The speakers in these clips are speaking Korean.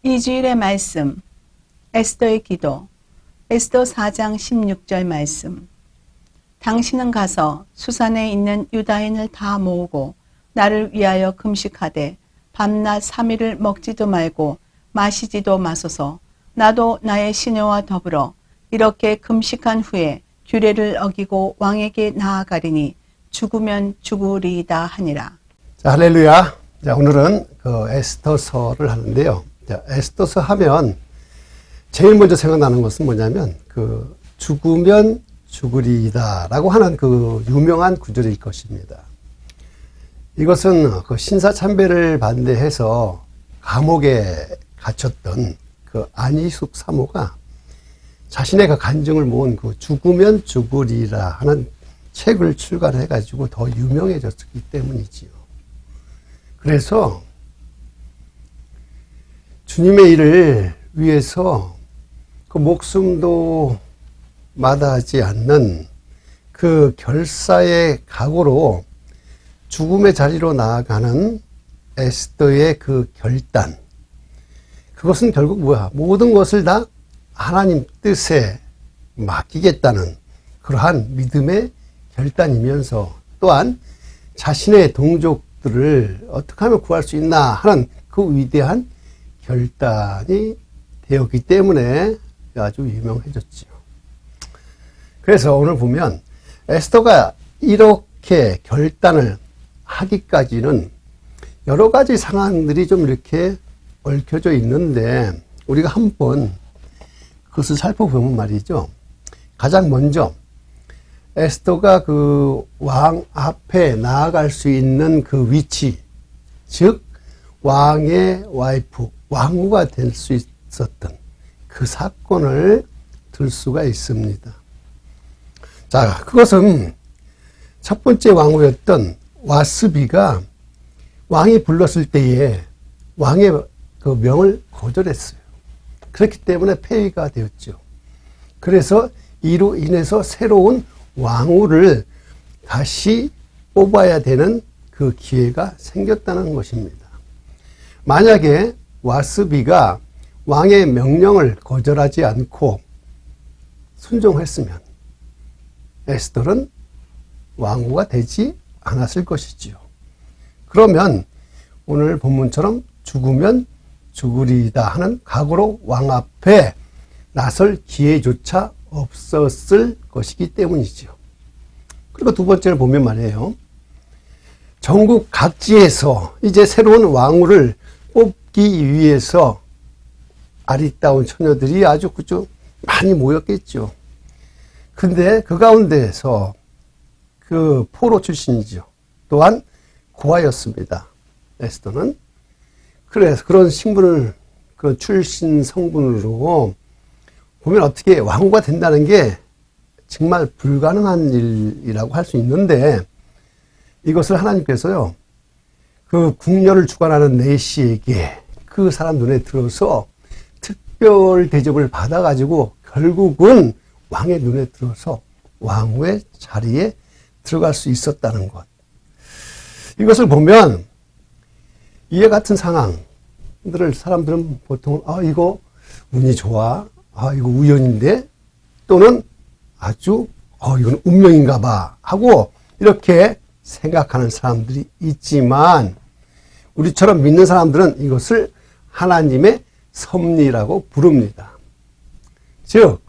이 주일의 말씀, 에스더의 기도, 에스더 4장 16절 말씀. 당신은 가서 수산에 있는 유다인을 다 모으고 나를 위하여 금식하되 밤낮 3일을 먹지도 말고 마시지도 마소서. 나도 나의 시녀와 더불어 이렇게 금식한 후에 규례를 어기고 왕에게 나아가리니 죽으면 죽으리이다 하니라. 자, 할렐루야. 자, 오늘은 그 에스더서를 하는데요. 자, 에스더서 하면 제일 먼저 생각나는 것은 뭐냐면 그 죽으면 죽으리이다 라고 하는 그 유명한 구절일 것입니다. 이것은 그 신사참배를 반대해서 감옥에 갇혔던 그 안희숙 사모가 자신의 그 간증을 모은 그 죽으면 죽으리라 하는 책을 출간해 가지고 더 유명해졌기 때문이지요. 그래서 주님의 일을 위해서 그 목숨도 마다하지 않는 그 결사의 각오로 죽음의 자리로 나아가는 에스더의 그 결단. 그것은 결국 뭐야? 모든 것을 다 하나님 뜻에 맡기겠다는 그러한 믿음의 결단이면서 또한 자신의 동족들을 어떻게 하면 구할 수 있나 하는 그 위대한 결단이 되었기 때문에 아주 유명해졌지요. 그래서 오늘 보면 에스더가 이렇게 결단을 하기까지는 여러 가지 상황들이 좀 이렇게 얽혀져 있는데 우리가 한번 그것을 살펴보면 말이죠. 가장 먼저 에스더가 그 왕 앞에 나아갈 수 있는 그 위치, 즉 왕의 와이프, 왕후가 될 수 있었던 그 사건을 들 수가 있습니다. 자, 그것은 첫 번째 왕후였던 와스비가 왕이 불렀을 때에 왕의 그 명을 거절했어요. 그렇기 때문에 폐위가 되었죠. 그래서 이로 인해서 새로운 왕후를 다시 뽑아야 되는 그 기회가 생겼다는 것입니다. 만약에 와스비가 왕의 명령을 거절하지 않고 순종했으면 에스더는 왕후가 되지 않았을 것이지요. 그러면 오늘 본문처럼 죽으면 죽으리이다 하는 각오로 왕 앞에 나설 기회조차 없었을 것이기 때문이지요. 그리고 두 번째를 보면 말이에요. 전국 각지에서 이제 새로운 왕후를 뽑기 위해서 아리따운 처녀들이 아주 그저 많이 모였겠죠. 근데 그 가운데에서 그 포로 출신이죠. 또한 고아였습니다. 에스더는. 그래서 그런 신분을 그 출신 성분으로 보면 어떻게 왕후가 된다는 게 정말 불가능한 일이라고 할 수 있는데 이것을 하나님께서요. 그 궁녀를 주관하는 내시에게 그 사람 눈에 들어서 특별 대접을 받아가지고 결국은 왕의 눈에 들어서 왕후의 자리에 들어갈 수 있었다는 것. 이것을 보면 이와 같은 상황들을 사람들은 보통 이거 운이 좋아, 이거 우연인데 또는 아주 이건 운명인가 봐 하고 이렇게 생각하는 사람들이 있지만 우리처럼 믿는 사람들은 이것을 하나님의 섭리라고 부릅니다. 즉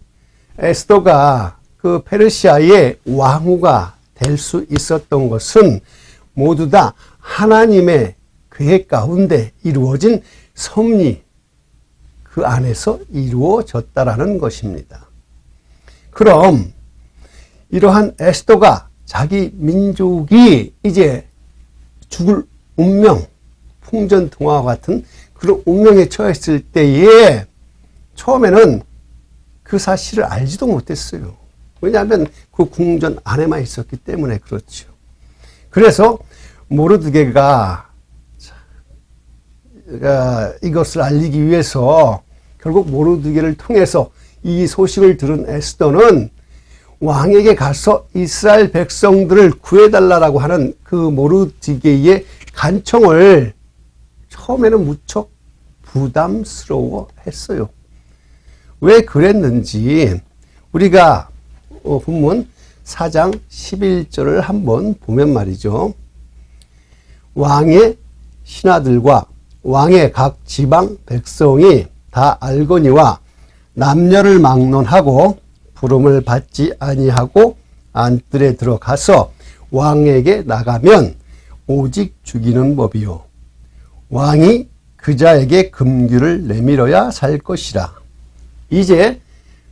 에스더가 그 페르시아의 왕후가 될 수 있었던 것은 모두 다 하나님의 계획 가운데 이루어진 섭리 그 안에서 이루어졌다라는 것입니다. 그럼 이러한 에스더가 자기 민족이 이제 죽을 운명, 풍전등화와 같은 그런 운명에 처했을 때에 처음에는 그 사실을 알지도 못했어요. 왜냐하면 그 궁전 안에만 있었기 때문에 그렇죠. 그래서 모르드게가 이것을 알리기 위해서 결국 모르드게를 통해서 이 소식을 들은 에스더는 왕에게 가서 이스라엘 백성들을 구해달라고 하는 그 모르드게의 간청을 처음에는 무척 부담스러워 했어요. 왜 그랬는지 우리가 본문 4장 11절을 한번 보면 말이죠. 왕의 신하들과 왕의 각 지방 백성이 다 알거니와 남녀를 막론하고 부름을 받지 아니하고 안뜰에 들어가서 왕에게 나가면 오직 죽이는 법이요 왕이 그 자에게 금규를 내밀어야 살 것이라. 이제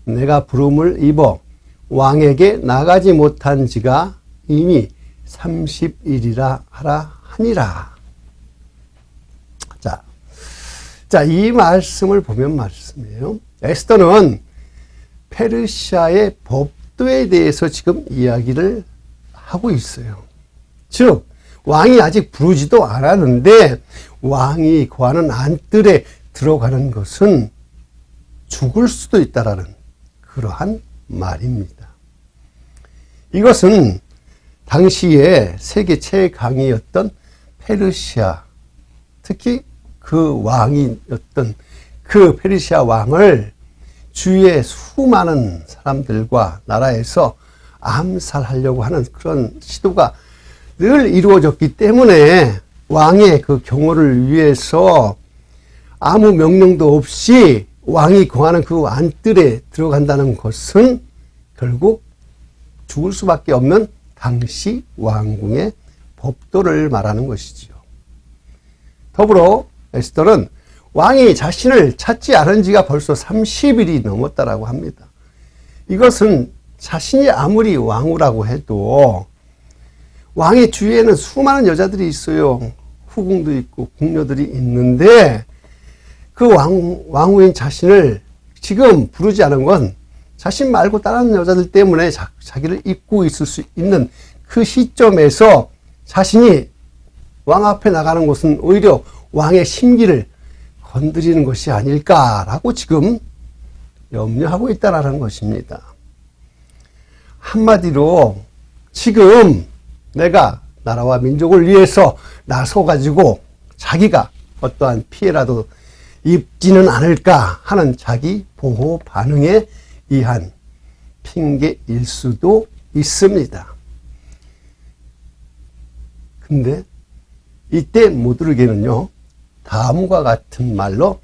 내가 부름을 입어 왕에게 나가지 못한 지가 이미 30일이라 하라 하니라. 자, 이 말씀을 보면 말씀이에요. 에스더는 페르시아의 법도에 대해서 지금 이야기를 하고 있어요. 즉, 왕이 아직 부르지도 않았는데 왕이 거하는 안뜰에 들어가는 것은 죽을 수도 있다라는 그러한 말입니다. 이것은 당시에 세계 최강이었던 페르시아, 특히 그 왕이었던 그 페르시아 왕을 주위의 수많은 사람들과 나라에서 암살하려고 하는 그런 시도가 늘 이루어졌기 때문에 왕의 그 경호를 위해서 아무 명령도 없이 왕이 거하는 그 안뜰에 들어간다는 것은 결국 죽을 수밖에 없는 당시 왕궁의 법도를 말하는 것이지요. 더불어 에스더는 왕이 자신을 찾지 않은 지가 벌써 30일이 넘었다라고 합니다. 이것은 자신이 아무리 왕후라고 해도 왕의 주위에는 수많은 여자들이 있어요. 후궁도 있고 궁녀들이 있는데 그 왕후인 자신을 지금 부르지 않은 건 자신 말고 다른 여자들 때문에 자기를 잊고 있을 수 있는 그 시점에서 자신이 왕 앞에 나가는 것은 오히려 왕의 심기를 건드리는 것이 아닐까라고 지금 염려하고 있다는 것입니다. 한마디로 지금 내가 나라와 민족을 위해서 나서가지고 자기가 어떠한 피해라도 입지는 않을까 하는 자기 보호 반응에 의한 핑계일 수도 있습니다. 근데 이때 모두르게는요, 다음과 같은 말로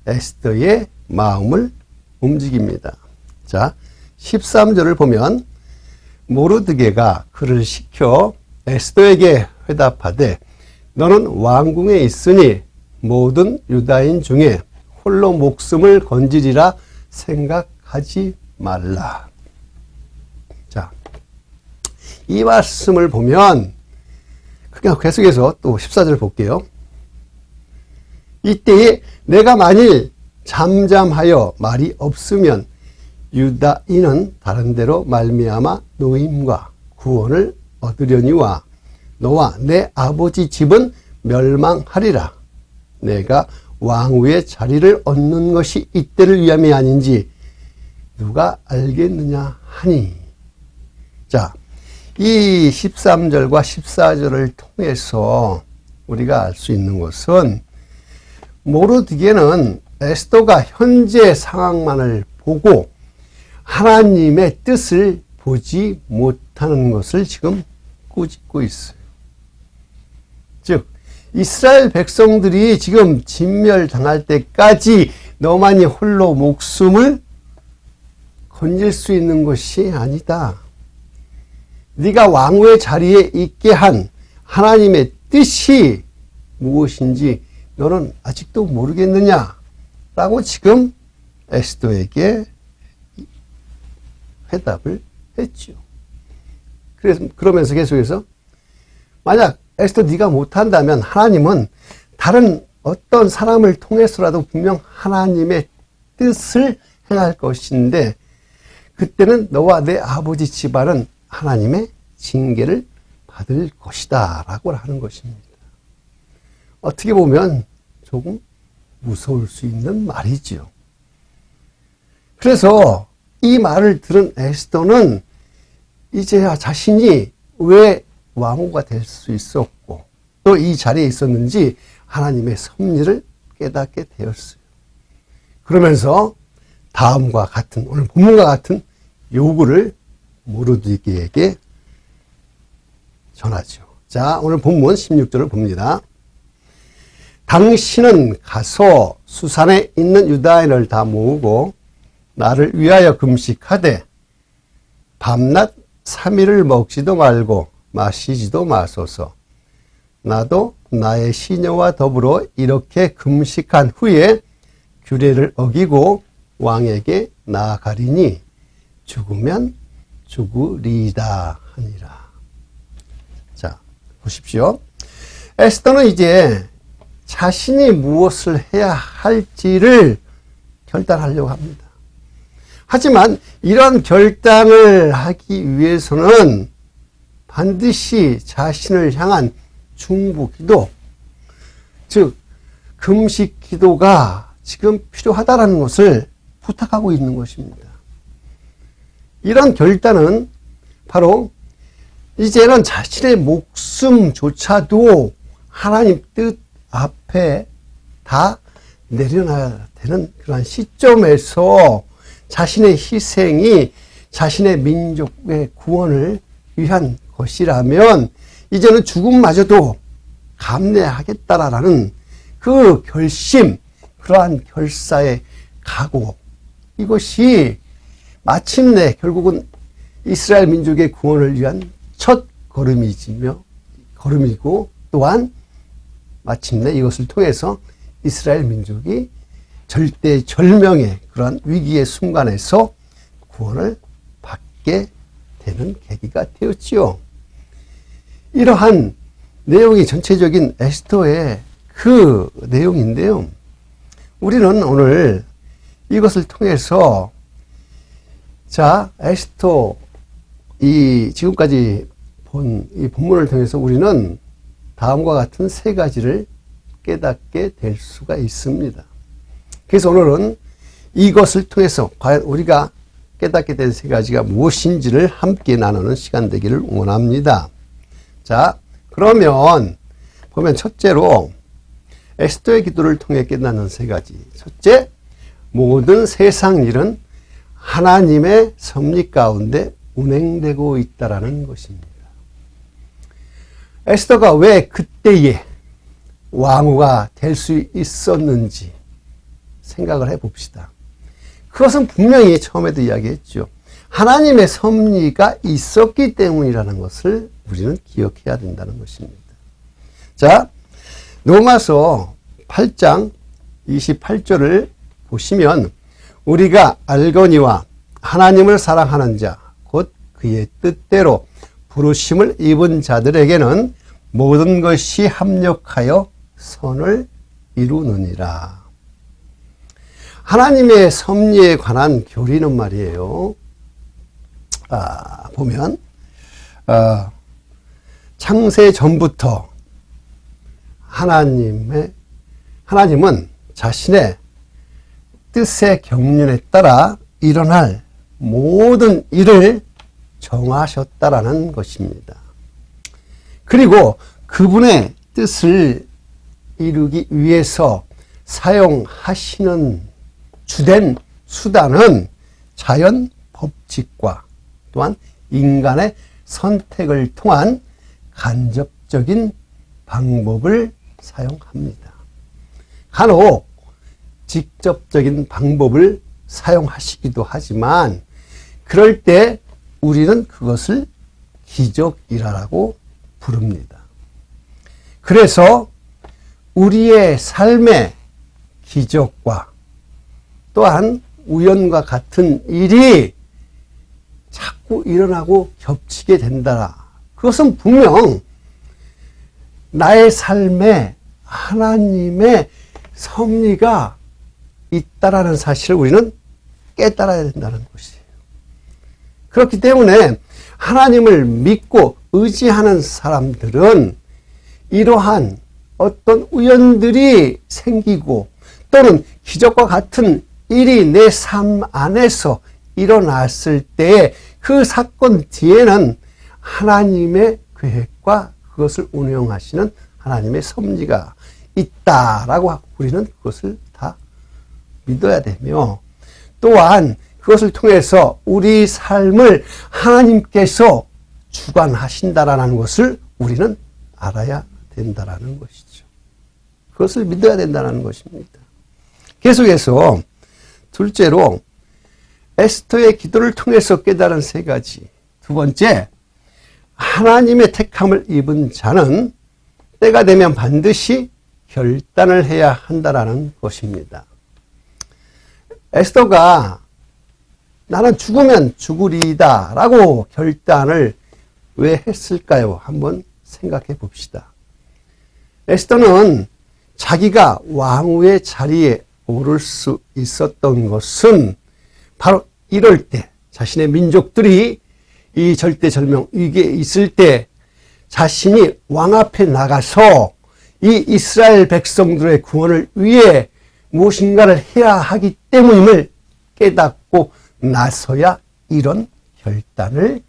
에스더의 마음을 움직입니다. 자, 13절을 보면 모르드게가 그를 시켜 에스더에게 회답하되 너는 왕궁에 있으니 모든 유다인 중에 홀로 목숨을 건지리라 생각하지 말라. 자, 이 말씀을 보면 그냥 계속해서 또 14절 볼게요. 이때에 내가 만일 잠잠하여 말이 없으면 유다인은 다른 데로 말미암아 노임과 구원을 얻으려니와 너와 내 아버지 집은 멸망하리라. 내가 왕후의 자리를 얻는 것이 이때를 위함이 아닌지 누가 알겠느냐 하니. 자, 이 13절과 14절을 통해서 우리가 알 수 있는 것은 모르드게는 에스더가 현재 상황만을 보고 하나님의 뜻을 보지 못하는 것을 지금 꾸짖고 있어요. 즉 이스라엘 백성들이 지금 진멸당할 때까지 너만이 홀로 목숨을 건질 수 있는 것이 아니다. 네가 왕후의 자리에 있게 한 하나님의 뜻이 무엇인지 너는 아직도 모르겠느냐라고 지금 에스더에게 회답을 했죠. 그러면서 계속해서 만약 에스더 네가 못한다면 하나님은 다른 어떤 사람을 통해서라도 분명 하나님의 뜻을 행할 것인데 그때는 너와 내 아버지 집안은 하나님의 징계를 받을 것이다 라고 하는 것입니다. 어떻게 보면 조금 무서울 수 있는 말이지요. 그래서 이 말을 들은 에스더는 이제야 자신이 왜 왕후가 될 수 있었고 또 이 자리에 있었는지 하나님의 섭리를 깨닫게 되었어요. 그러면서 다음과 같은, 오늘 본문과 같은 요구를 모르드게에게 전하죠. 자, 오늘 본문 16절을 봅니다. 당신은 가서 수산에 있는 유다인을 다 모으고 나를 위하여 금식하되 밤낮 3일을 먹지도 말고 마시지도 마소서. 나도 나의 시녀와 더불어 이렇게 금식한 후에 규례를 어기고 왕에게 나아가리니 죽으면 죽으리이다 하니라. 자, 보십시오. 에스더는 이제 자신이 무엇을 해야 할지를 결단하려고 합니다. 하지만 이런 결단을 하기 위해서는 반드시 자신을 향한 중보기도, 즉 금식 기도가 지금 필요하다라는 것을 부탁하고 있는 것입니다. 이런 결단은 바로 이제는 자신의 목숨조차도 하나님 뜻 앞에 다 내려놔야 되는 그러한 시점에서 자신의 희생이 자신의 민족의 구원을 위한 것이라면 이제는 죽음마저도 감내하겠다라는 그 결심, 그러한 결사의 각오, 이것이 마침내 결국은 이스라엘 민족의 구원을 위한 첫 걸음이고 또한 마침내 이것을 통해서 이스라엘 민족이 절대절명의 그러한 위기의 순간에서 구원을 받게 되는 계기가 되었지요. 이러한 내용이 전체적인 에스더의 그 내용인데요. 우리는 오늘 이것을 통해서 에스더 지금까지 본 이 본문을 통해서 우리는 다음과 같은 세 가지를 깨닫게 될 수가 있습니다. 그래서 오늘은 이것을 통해서 과연 우리가 깨닫게 된 세 가지가 무엇인지를 함께 나누는 시간 되기를 원합니다. 자, 그러면 보면 첫째로 에스더의 기도를 통해 깨닫는 세 가지. 첫째, 모든 세상 일은 하나님의 섭리 가운데 운행되고 있다라는 것입니다. 에스더가 왜 그때에 왕후가 될 수 있었는지 생각을 해봅시다. 그것은 분명히 처음에도 이야기했죠. 하나님의 섭리가 있었기 때문이라는 것을 우리는 기억해야 된다는 것입니다. 자, 로마서 8장 28절을 보시면 우리가 알거니와 하나님을 사랑하는 자, 곧 그의 뜻대로 부르심을 입은 자들에게는 모든 것이 합력하여 선을 이루느니라. 하나님의 섭리에 관한 교리는 말이에요. 보면 창세 전부터 하나님은 자신의 뜻의 경륜에 따라 일어날 모든 일을 정하셨다라는 것입니다. 그리고 그분의 뜻을 이루기 위해서 사용하시는 주된 수단은 자연 법칙과 또한 인간의 선택을 통한 간접적인 방법을 사용합니다. 간혹 직접적인 방법을 사용하시기도 하지만 그럴 때 우리는 그것을 기적이라고 부릅니다. 그래서 우리의 삶의 기적과 또한 우연과 같은 일이 자꾸 일어나고 겹치게 된다. 그것은 분명 나의 삶에 하나님의 섭리가 있다라는 사실을 우리는 깨달아야 된다는 것이에요. 그렇기 때문에 하나님을 믿고 의지하는 사람들은 이러한 어떤 우연들이 생기고 또는 기적과 같은 일이 내 삶 안에서 일어났을 때 그 사건 뒤에는 하나님의 계획과 그것을 운영하시는 하나님의 섭리가 있다라고 우리는 그것을 다 믿어야 되며, 또한 그것을 통해서 우리 삶을 하나님께서 주관하신다라는 것을 우리는 알아야 된다라는 것이죠. 그것을 믿어야 된다는 것입니다. 계속해서 둘째로 에스더의 기도를 통해서 깨달은 세 가지. 두 번째, 하나님의 택함을 입은 자는 때가 되면 반드시 결단을 해야 한다라는 것입니다. 에스더가 나는 죽으면 죽으리이다 라고 결단을 왜 했을까요? 한번 생각해 봅시다. 에스더는 자기가 왕후의 자리에 오를 수 있었던 것은 바로 이럴 때, 자신의 민족들이 이 절대절명 위기에 있을 때 자신이 왕 앞에 나가서 이 이스라엘 백성들의 구원을 위해 무엇인가를 해야 하기 때문임을 깨닫고 나서야 이런 결단을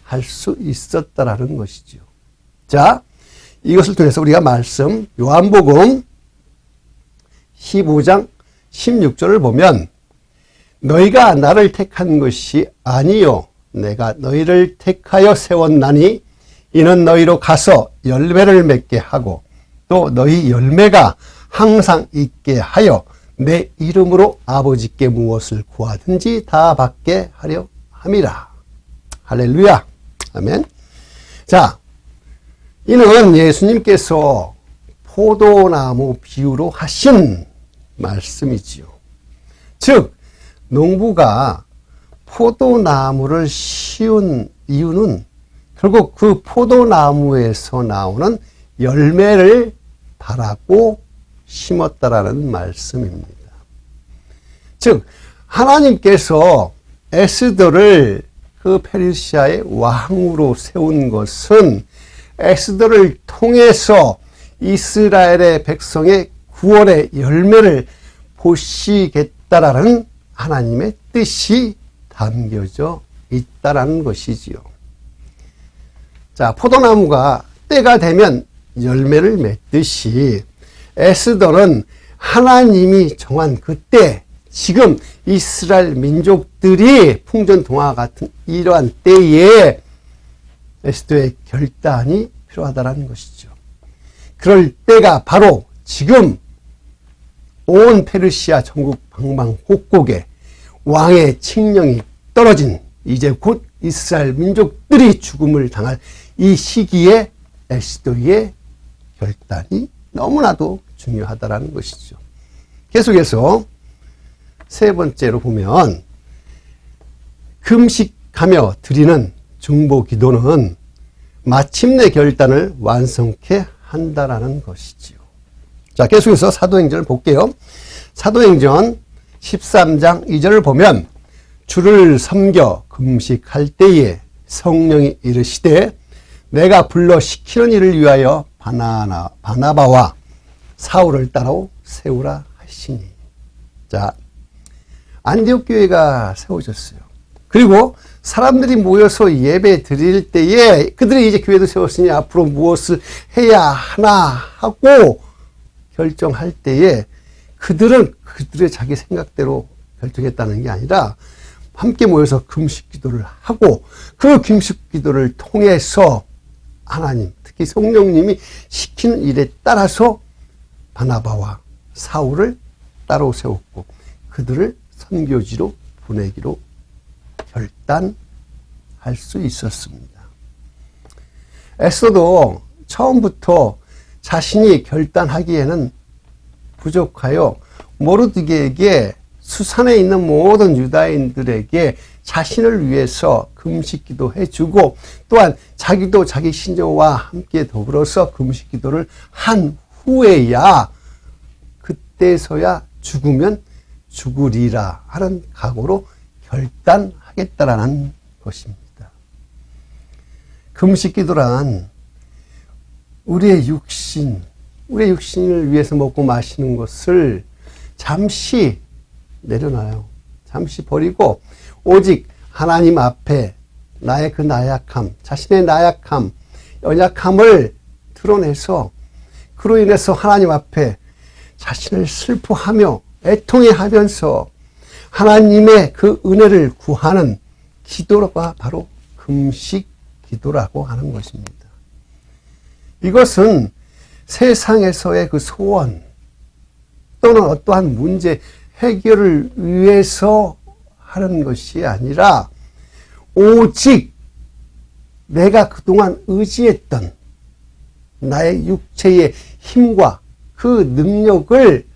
할 수 있었다라는 것이죠. 자, 이것을 통해서 우리가 말씀 요한복음 15장 16절을 보면 너희가 나를 택한 것이 아니요 내가 너희를 택하여 세웠나니 이는 너희로 가서 열매를 맺게 하고 또 너희 열매가 항상 있게 하여 내 이름으로 아버지께 무엇을 구하든지 다 받게 하려 함이라. 할렐루야. 아멘. 자, 이는 예수님께서 포도나무 비유로 하신 말씀이지요. 즉 농부가 포도나무를 씌운 이유는 결국 그 포도나무에서 나오는 열매를 바라고 심었다라는 말씀입니다. 즉 하나님께서 에스더를 그 페르시아의 왕으로 세운 것은 에스더를 통해서 이스라엘의 백성의 구원의 열매를 보시겠다라는 하나님의 뜻이 담겨져 있다라는 것이지요. 자, 포도나무가 때가 되면 열매를 맺듯이 에스더는 하나님이 정한 그때, 지금 이스라엘 민족들이 풍전등화 같은 이러한 때에 에스더의 결단이 필요하다는 것이죠. 그럴 때가 바로 지금 온 페르시아 전국 방방곡곡에 왕의 칙령이 떨어진 이제 곧 이스라엘 민족들이 죽음을 당할 이 시기에 에스더의 결단이 너무나도 중요하다는 것이죠. 계속해서 세 번째로 보면 금식하며 드리는 중보 기도는 마침내 결단을 완성케 한다라는 것이지요. 자, 계속해서 사도행전을 볼게요. 사도행전 13장 2절을 보면 주를 섬겨 금식할 때에 성령이 이르시되 내가 불러 시키는 일을 위하여 바나바와 사울을 따로 세우라 하시니. 자, 안디옥 교회가 세워졌어요. 그리고 사람들이 모여서 예배 드릴 때에 그들이 이제 교회도 세웠으니 앞으로 무엇을 해야 하나 하고 결정할 때에 그들은 그들의 자기 생각대로 결정했다는 게 아니라 함께 모여서 금식 기도를 하고 그 금식 기도를 통해서 하나님, 특히 성령님이 시키는 일에 따라서 바나바와 사울을 따로 세웠고 그들을 선교지로 보내기로 결단할 수 있었습니다. 에스더도 처음부터 자신이 결단하기에는 부족하여 모르드게에게 수산에 있는 모든 유다인들에게 자신을 위해서 금식기도 해주고 또한 자기도 자기 신녀와 함께 더불어서 금식기도를 한 후에야 그때서야 죽으면 죽으리라 하는 각오로 결단하겠다라는 것입니다. 금식기도란 우리의 육신을 위해서 먹고 마시는 것을 잠시 내려놔요. 잠시 버리고 오직 하나님 앞에 나의 그 나약함, 자신의 나약함, 연약함을 드러내서 그로 인해서 하나님 앞에 자신을 슬퍼하며 애통해하면서 하나님의 그 은혜를 구하는 기도가 바로 금식 기도라고 하는 것입니다. 이것은 세상에서의 그 소원 또는 어떠한 문제 해결을 위해서 하는 것이 아니라 오직 내가 그동안 의지했던 나의 육체의 힘과 그 능력을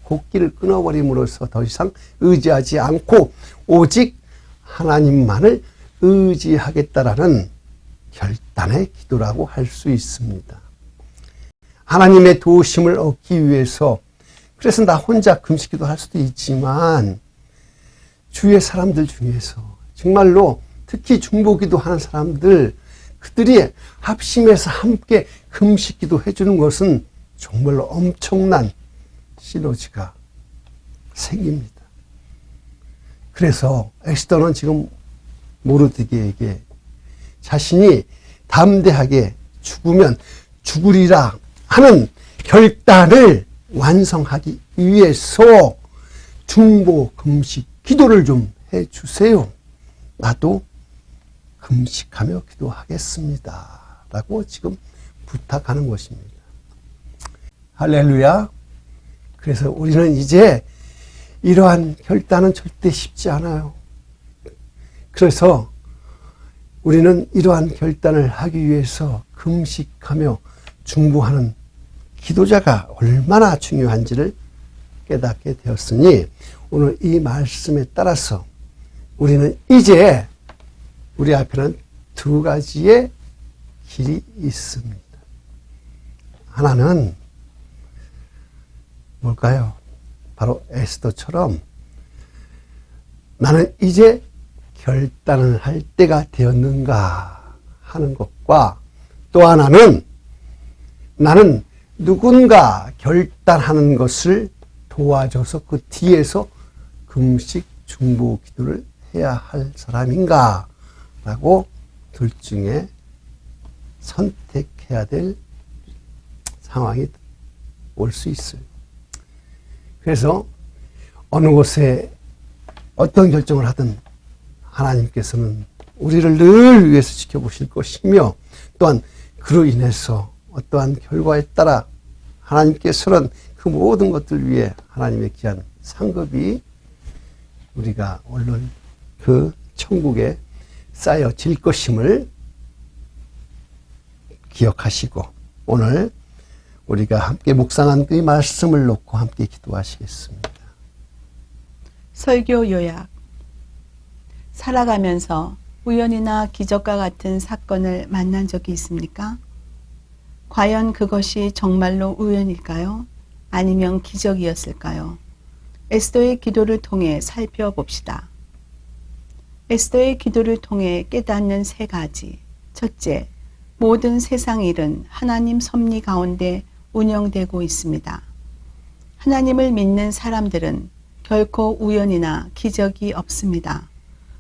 곡기를 끊어버림으로써 더 이상 의지하지 않고 오직 하나님만을 의지하겠다라는 결단의 기도라고 할 수 있습니다. 하나님의 도우심을 얻기 위해서 그래서 나 혼자 금식기도 할 수도 있지만 주위의 사람들 중에서 정말로 특히 중보기도 하는 사람들 그들이 합심해서 함께 금식기도 해주는 것은 정말로 엄청난 시너지가 생깁니다. 그래서 에스더는 지금 모르드게에게 자신이 담대하게 죽으면 죽으리라 하는 결단을 완성하기 위해서 중보 금식 기도를 좀 해주세요. 나도 금식하며 기도하겠습니다. 라고 지금 부탁하는 것입니다. 할렐루야. 그래서 우리는 이제 이러한 결단은 절대 쉽지 않아요. 그래서 우리는 이러한 결단을 하기 위해서 금식하며 중보하는 기도자가 얼마나 중요한지를 깨닫게 되었으니 오늘 이 말씀에 따라서 우리는 이제 우리 앞에는 두 가지의 길이 있습니다. 하나는 뭘까요? 바로 에스더처럼 나는 이제 결단을 할 때가 되었는가 하는 것과 또 하나는 나는 누군가 결단하는 것을 도와줘서 그 뒤에서 금식 중보 기도를 해야 할 사람인가 라고 둘 중에 선택해야 될 상황이 올 수 있어요. 그래서 어느 곳에 어떤 결정을 하든 하나님께서는 우리를 늘 위해서 지켜보실 것이며 또한 그로 인해서 어떠한 결과에 따라 하나님께서는 그 모든 것들 위해 하나님의 귀한 상급이 우리가 오늘 그 천국에 쌓여질 것임을 기억하시고 오늘 우리가 함께 묵상한 그 말씀을 놓고 함께 기도하시겠습니다. 설교 요약. 살아가면서 우연이나 기적과 같은 사건을 만난 적이 있습니까? 과연 그것이 정말로 우연일까요? 아니면 기적이었을까요? 에스더의 기도를 통해 살펴봅시다. 에스더의 기도를 통해 깨닫는 세 가지. 첫째, 모든 세상 일은 하나님 섭리 가운데 운영되고 있습니다. 하나님을 믿는 사람들은 결코 우연이나 기적이 없습니다.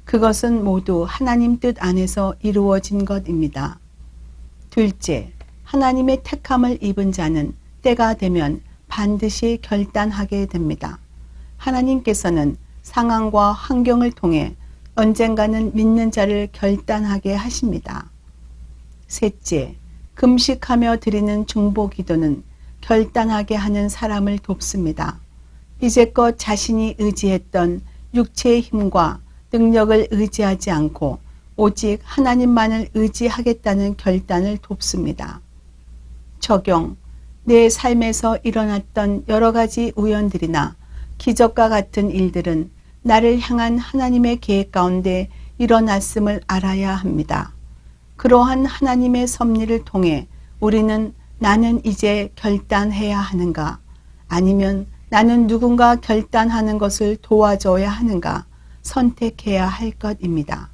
그것은 모두 하나님 뜻 안에서 이루어진 것입니다. 둘째, 하나님의 택함을 입은 자는 때가 되면 반드시 결단하게 됩니다. 하나님께서는 상황과 환경을 통해 언젠가는 믿는 자를 결단하게 하십니다. 셋째, 금식하며 드리는 중보 기도는 결단하게 하는 사람을 돕습니다. 이제껏 자신이 의지했던 육체의 힘과 능력을 의지하지 않고 오직 하나님만을 의지하겠다는 결단을 돕습니다. 적용, 내 삶에서 일어났던 여러 가지 우연들이나 기적과 같은 일들은 나를 향한 하나님의 계획 가운데 일어났음을 알아야 합니다. 그러한 하나님의 섭리를 통해 우리는 나는 이제 결단해야 하는가 아니면 나는 누군가 결단하는 것을 도와줘야 하는가 선택해야 할 것입니다.